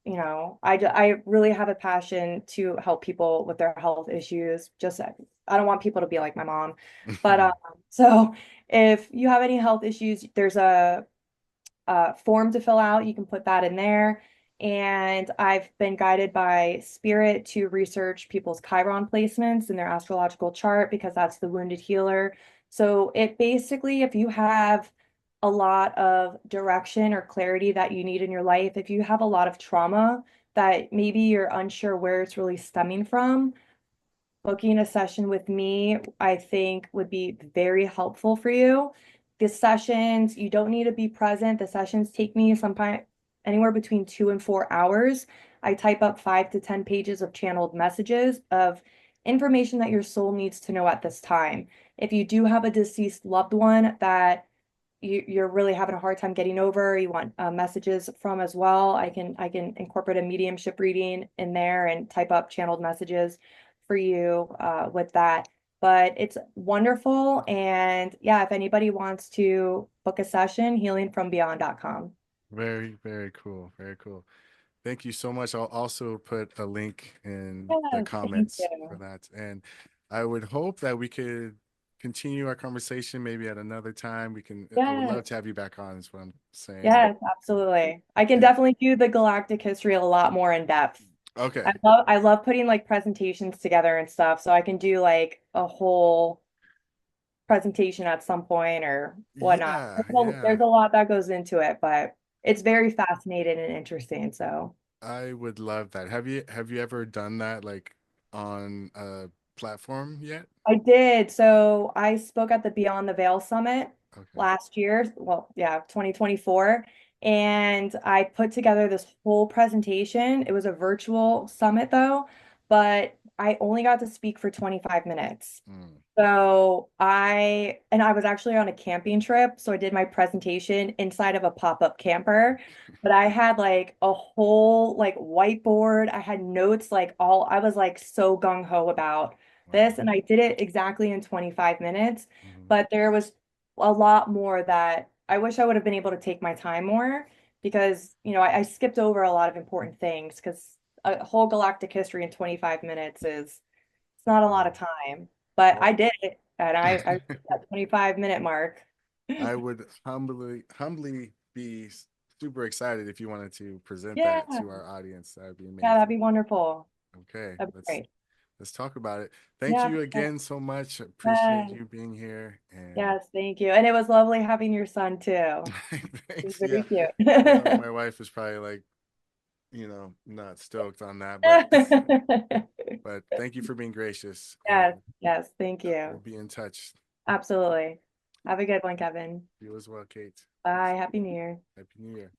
I really have a passion to help people with their health issues. Just, I don't want people to be like my mom. But so if you have any health issues, there's a form to fill out. You can put that in there. And I've been guided by spirit to research people's Chiron placements in their astrological chart because that's the wounded healer. So it basically, if you have a lot of direction or clarity that you need in your life, if you have a lot of trauma that maybe you're unsure where it's really stemming from, booking a session with me, I think would be very helpful for you. The sessions, you don't need to be present. The sessions take me sometimes anywhere between 2 and 4 hours. I type up 5 to 10 pages of channeled messages of information that your soul needs to know at this time. If you do have a deceased loved one that you're really having a hard time getting over, you want messages from as well, I can incorporate a mediumship reading in there and type up channeled messages for you with that. But it's wonderful. And yeah, if anybody wants to book a session, healingfrombeyond.com. Very, very cool. Very cool. Thank you so much. I'll also put a link in the Yes, thank comments for you. that. And I would hope that we could continue our conversation maybe at another time. I would Yes, love to have you back on, is what I'm saying. yes, absolutely. I can And definitely do the galactic history a lot more in depth. okay. I love putting like presentations together and stuff, so I can do like a whole presentation at some point or whatnot. Yeah, There's yeah. a lot that goes into it, but it's very fascinating and interesting. So. I would love that. Have you ever done that like on a platform yet? I did. So I spoke at the Beyond the Veil Summit Okay. last year. Well, yeah, 2024. And I put together this whole presentation. It was a virtual summit though, but I only got to speak for 25 minutes. Mm. So I was actually on a camping trip. So I did my presentation inside of a pop-up camper, but I had like a whole like whiteboard. I had notes like I was like so gung-ho about this, Wow. and I did it exactly in 25 minutes. Mhm. But there was a lot more that I wish I would have been able to take my time more because, I skipped over a lot of important things because a whole galactic history in 25 minutes is it's not a lot Yeah. of time. But I Well, did it, and I reached that 25-minute mark. I would humbly be super excited if you wanted to present Yeah, that to our audience. That would be yeah, that'd amazing. be wonderful. Okay, That'd be great. let's talk about it. Thank Yeah, you again so much. Appreciate yes, you being here and yes, thank you. And it was lovely having your son too. He's thanks. Yeah. very cute. My wife is probably like, not stoked on that, but but thank you for being gracious and Yes, yes, thank we'll you. be in touch. Absolutely. Have a good one, Kevin. You as well, Kate. Thanks. Bye. Happy New Year. Happy New Year.